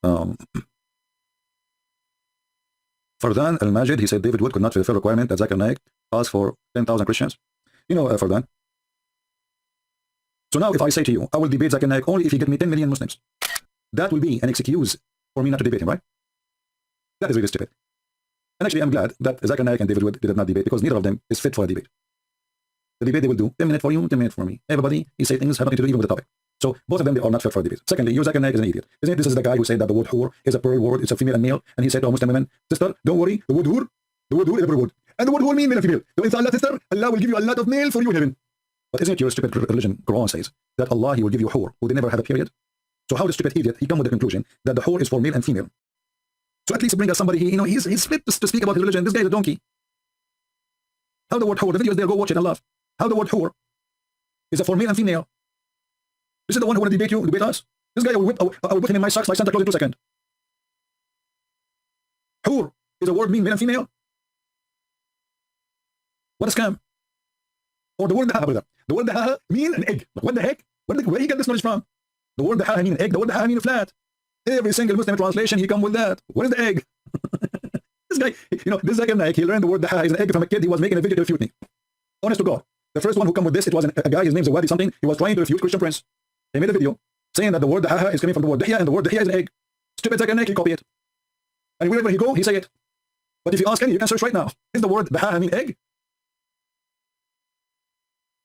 Um, Fardan Al-Majid, he said David Wood could not fulfill requirement that Zakir Naik asked for 10,000 Christians. You know, Fardan. So now if I say to you, I will debate Zakir Naik only if you get me 10 million Muslims, that will be an excuse for me not to debate him, right? That is really stupid. And actually, I'm glad that Zakir Naik and David Wood did not debate because neither of them is fit for a debate. The debate they will do, 10 minutes for you, 10 minutes for me. Everybody, he say things have nothing to do even with the topic. So both of them, they are not fit for a debate. Secondly, your Zakir Naik is an idiot. Isn't it? This is the guy who said that the word hur is a plural word, it's a female and male, and he said to a Muslim woman, sister, don't worry, the word hur is a plural word. And the word hur means male and female. So inshallah, sister, Allah will give you a lot of male for you in heaven. But isn't it your stupid religion, Quran says, that Allah, he will give you hur, who they never had a period? So how the stupid idiot, he come with the conclusion that the hur is for male and female. So at least bring us somebody, he's fit to speak about his religion. This guy is a donkey. How the word hur, the video is there, go watch it and laugh. How the word hur is it for male and female? This is the one who want to debate you, debate us. This guy, I will whip him in my socks like Santa Claus in 2 seconds. Hur is a word mean male and female? What a scam. Or the word daha, brother. The word daha mean an egg. What the heck? Where he get this knowledge from? The word daha mean an egg. The word daha mean a flat. Every single Muslim translation, he come with that. What is the egg? This guy, this Zakir Naik, he learned the word daha is an egg from a kid. He was making a video to refute me. Honest to God. The first one who come with this, it was a guy, his name's Wadi something. He was trying to refute Christian Prince. He made a video saying that the word daha is coming from the word dahya, and the word dahya is an egg. Stupid Zakir Naik, he copy it. And wherever he go, he say it. But if you ask any, you can search right now. Is the word daha mean egg?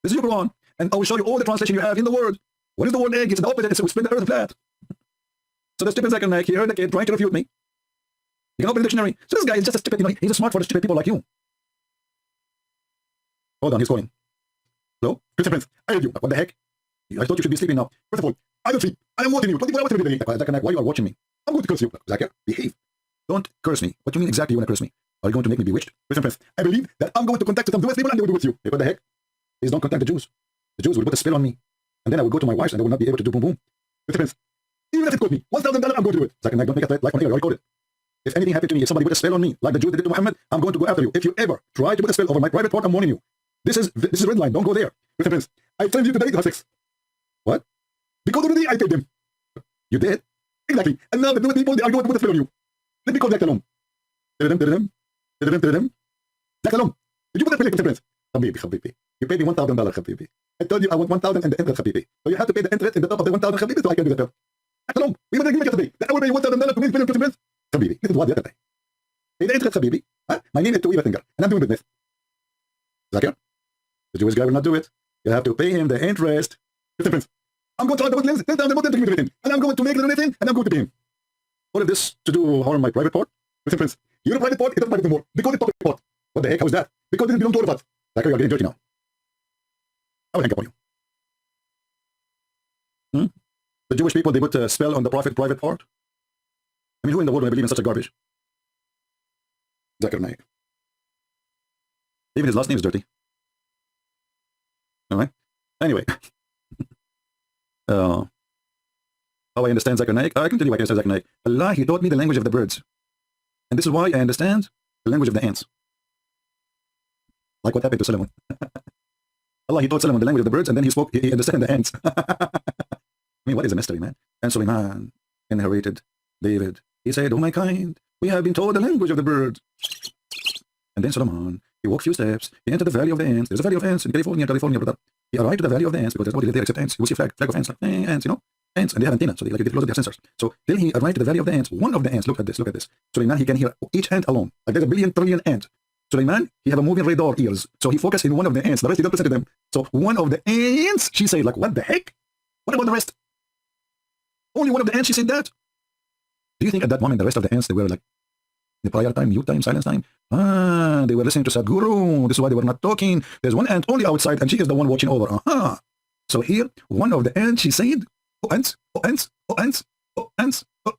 This is your Quran. And I will show you all the translation you have in the word. What is the word egg? It's the opposite. It's split the earth flat. So the stupid Zakir Naik, he heard the kid trying to refute me. He can open the dictionary. So this guy is just a stupid, he's a smart for the stupid people like you. Hold on, he's calling. Hello? Christian Prince, I heard you. What the heck? I thought you should be sleeping now. First of all, I don't sleep. I am watching you 24 hours every day. Zakir Naik, why you are watching me? I'm going to curse you. Zakir, behave. Don't curse me. What do you mean exactly you want to curse me? Are you going to make me bewitched? Christian Prince, I believe that I'm going to contact some Jewish people and they will do with you. What the heck? Please don't contact the Jews. The Jews will put a spell on me. And then I will go to my wives and I will not be able to do boom boom. Christian Prince, even if it cost me $1,000, I'm going to do it. Zakir Naik, don't make a threat like on air. I record it. If anything happened to me, if somebody put a spell on me, like the Jews did to Muhammad, I'm going to go after you. If you ever try to put a spell over my private part, I'm warning you. This is red line. Don't go there. Christian Prince, I send you to delete the sex. What? Because already I paid them. You did? Exactly. And now the Jewish people, they are going to put a spell on you. Let me call Zakir Naik. Zakir Naik. Did you put a spell, Christian Prince? Habibi. You paid me $1,000, Habibi. I told you I want 1,000 and the interest, Habibi. So you have to pay the interest in the top of the 1,000, Habibi, so I can do the spell. Zakir Naik. We made an agreement yesterday that I will pay $1,000 to win Christian Prince. Habibi, this is what the other day. Pay the interest, Habibi. Huh? My name is Tuiba Finger, and I'm doing business. Zakir, the Jewish guy will not do it. You have to pay him the interest. Christian Prince, I'm going to try the Muslims, 10,000 Muslims to give me the and I'm going to make the donation, and I'm going to pay him. All of this to do harm my private part? Christian Prince, your private part, it doesn't matter anymore, because it's public part. What the heck, how is that? Because it doesn't belong to all of us. Zakir, you are getting dirty now. I will hang up on you. The Jewish people, they put a spell on the Prophet private part. I mean, who in the world would believe in such a garbage? Zakir Naik. Even his last name is dirty. All right. Anyway, how I understand Zakir Naik? I can tell you why I understand Zakir Naik. Allah, he taught me the language of the birds. And this is why I understand the language of the ants. Like what happened to Solomon. Allah, he taught Solomon the language of the birds, and then he understood the ants. I mean, what is a mystery, man? And Suleiman inherited David. He said, oh my kind, we have been told the language of the birds. And then Solomon, he walked a few steps, he entered the valley of the ants. There's a valley of ants in California, brother. He arrived to the valley of the ants, because there's nobody there except ants. You will see a flag of ants, like ants, ants, and they have antenna, so they get close to their sensors. So then he arrived to the valley of the ants. One of the ants, look at this. Suleiman, he can hear each ant alone. Like there's a billion trillion ants. Suleiman, he have a moving radar ears. So he focused in one of the ants. The rest he don't listen to them. So one of the ants, she said, like, what the heck? What about the rest? Only one of the ants, she said that. Do you think at that moment the rest of the ants, they were like, the prayer time, mute time, silence time? They were listening to Sadhguru. This is why they were not talking. There's one ant only outside, and she is the one watching over. So here, one of the ants, she said, oh ants, oh ants, oh ants, oh ants, oh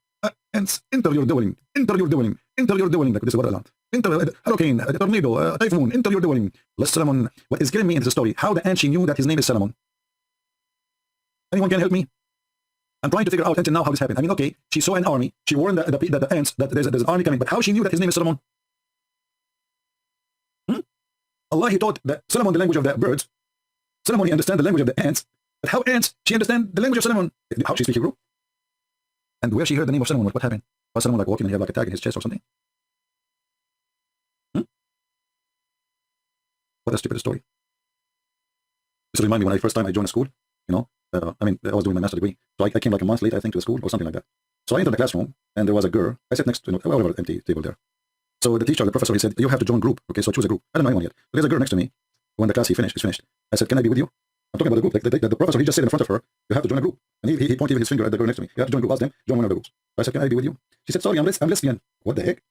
ants, enter your dwelling, enter your dwelling, enter your dwelling. Like this is what Allah. Enter hurricane, tornado, typhoon, enter your dwelling. Let's Solomon. What is killing me in this story? How the ant, she knew that his name is Solomon. Anyone can help me? I'm trying to figure out until now how this happened. I mean, okay, she saw an army. She warned the ants that there's an army coming. But how she knew that his name is Solomon? Allah, he taught Solomon the language of the birds. Solomon, he understand the language of the ants. But how ants, she understand the language of Solomon? How she speak Hebrew? And where she heard the name of Solomon, what happened? Was Solomon like walking and he had like a tag in his chest or something? Hmm? What a stupid story. This reminds me when I first time I joined a school, you know, I was doing my master's degree. So I came like a month later, I think, to the school or something like that. So I entered the classroom and there was a girl. I sat next to, whatever, empty table there. So the teacher, the professor, he said, you have to join group. Okay, so choose a group. I don't know anyone yet. But there's a girl next to me. When the class is finished. I said, can I be with you? I'm talking about the group. Like the professor, he just said in front of her, you have to join a group. And he pointed his finger at the girl next to me. You have to join a group. Ask them, join one of the groups. I said, can I be with you? She said, sorry, I'm lesbian. What the heck?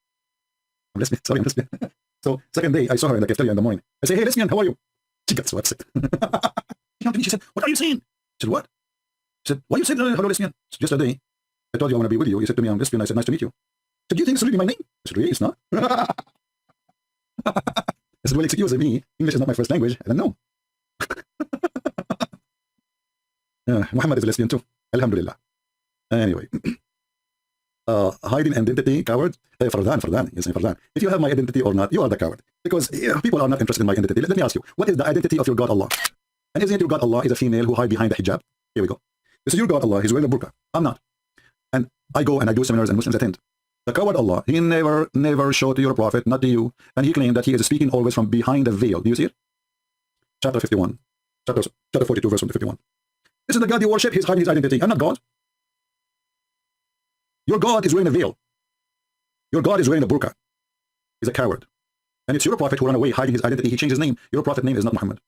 I'm lesbian. Sorry, I'm lesbian. So second day, I saw her in the cafeteria in the morning. I said, hey, lesbian, how are you? She got so upset. She came to me, she said, what are you saying? I said, what? She said, why you said hello, lesbian? Just a day. I told you I want to be with you. You said to me, I'm lesbian. I said, nice to meet you. I said, do you think it's really my name? I said, really? It's not? I said, well, excuse me. English is not my first language. I don't know. Muhammad is a lesbian too. Alhamdulillah. Anyway. Hiding identity, coward. Fardan. Yes, Fardan. If you have my identity or not, you are the coward. Because people are not interested in my identity. Let me ask you, what is the identity of your God Allah? And isn't your God Allah is a female who hide behind the hijab? Here we go. This is your God Allah. He's wearing a burqa. I'm not. And I go and I do seminars and Muslims attend. The coward Allah, he never showed to your prophet, not to you. And he claimed that he is speaking always from behind the veil. Do you see it? Chapter 51. Chapter 42, verse 51. This is the God you worship. He's hiding his identity. I'm not God. Your God is wearing a veil. Your God is wearing a burqa. He's a coward. And it's your prophet who ran away hiding his identity. He changed his name. Your prophet's name is not Muhammad.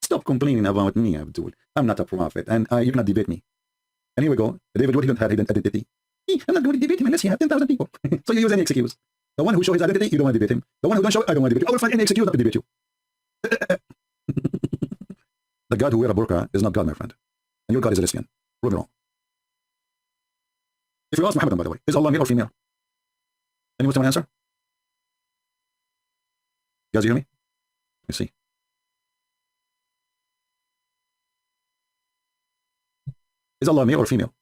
Stop complaining about me, Abdul. I'm not a prophet. And you cannot debate me. And here we go. David Wood, he don't have his identity. I'm not going to debate him unless he has 10,000 people. So you use any excuse. The one who shows his identity, you don't want to debate him. The one who don't show it, I don't want to debate you. I will find any excuse not to debate you. The God who wear a burqa is not God, my friend. And your God is a lesbian. Prove me wrong. If you ask Muhammad, by the way, is Allah male or female? Any Muslim answer? You guys hear me? Let me see. Is Allah male or female?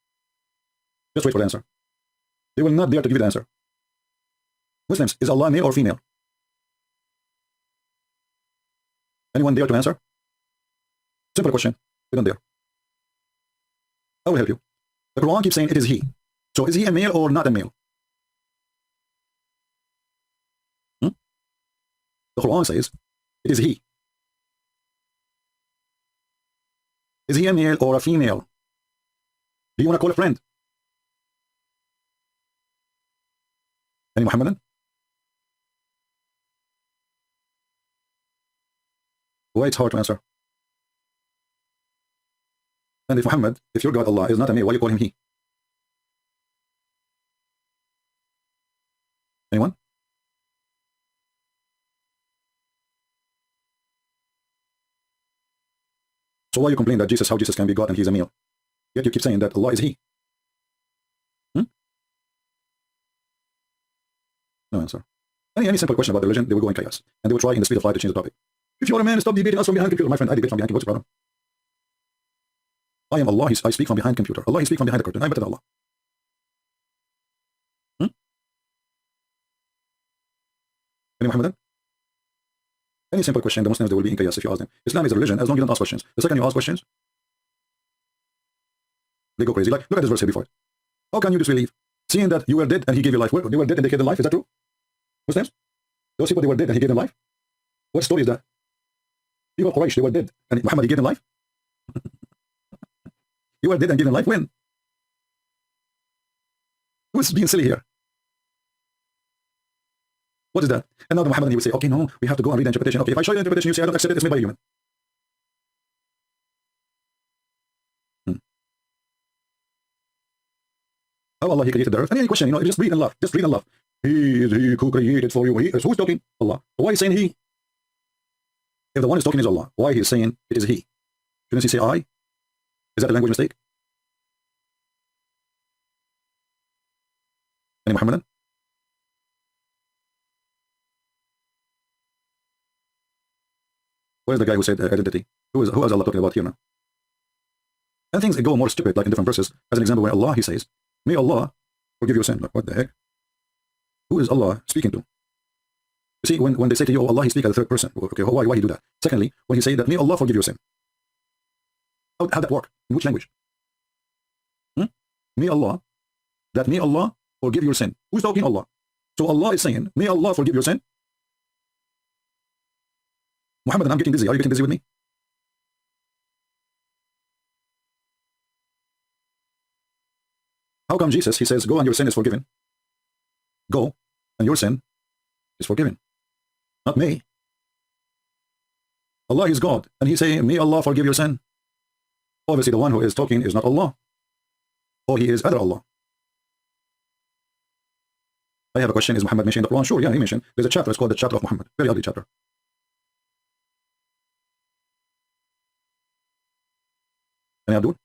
Just wait for the answer. They will not dare to give you the answer. Muslims, is Allah male or female? Anyone dare to answer? Simple question. They don't dare. I will help you. The Quran keeps saying it is he. So is he a male or not a male? The Quran says it is he. Is he a male or a female? Do you want to call a friend? Any Muhammadan? Why it's hard to answer? And if Muhammad, if your God Allah is not a male, why you call him he? Anyone? So why you complain that how Jesus can be God and he's a male? Yet you keep saying that Allah is he. No answer. Any simple question about the religion, they will go in chaos. And they will try in the speed of light to change the topic. If you are a man, stop debating us from behind computer. My friend, I debate from behind computer. What's the problem? I am Allah. I speak from behind computer. Allah, he speaks from behind the curtain. I'm better than Allah. Any Muhammadan? Any simple question, the Muslims, they will be in chaos if you ask them. Islam is a religion as long as you don't ask questions. The second you ask questions, they go crazy. Like, look at this verse here before it. How can you disbelieve? Seeing that you were dead and he gave you life. They were dead and they gave them life. Is that true? Muslims? Those people, they were dead and he gave them life? What story is that? People of Quraysh, they were dead and Muhammad, he gave them life? You were dead and gave them life? When? Who's being silly here? What is that? And now the Muhammad, he would say, okay, no, we have to go and read the interpretation. Okay, if I show you the interpretation, you say, I don't accept it, it's made by a human. How Allah, he created the earth? Any question, just read and laugh. Just read and laugh. He is he who created for you. Who's talking? Allah. Why is he saying he? If the one is talking is Allah, why he is saying it is he? Shouldn't he say I? Is that a language mistake? Any Muhammadan? Where's the guy who said identity? Who is Allah talking about here now? And things go more stupid, like in different verses. As an example, when Allah, he says, may Allah forgive your sin. Like, what the heck? Who is Allah speaking to? You see, when they say to you, oh, Allah, he speaks as a third person. Okay, why he do that? Secondly, when he say that, may Allah forgive your sin. How that work? In which language? May Allah that may Allah forgive your sin. Who's talking? Allah. So Allah is saying, may Allah forgive your sin. Muhammad, I'm getting dizzy. Are you getting dizzy with me? How come Jesus, he says, go and your sin is forgiven? Go and your sin is forgiven. Not me. Allah is God. And he's saying, may Allah forgive your sin. Obviously, the one who is talking is not Allah. Or he is other Allah. I have a question. Is Muhammad mentioned in the Quran? Sure, yeah, he mentioned. There's a chapter, it's called the chapter of Muhammad. Very ugly chapter. Can I Abdul?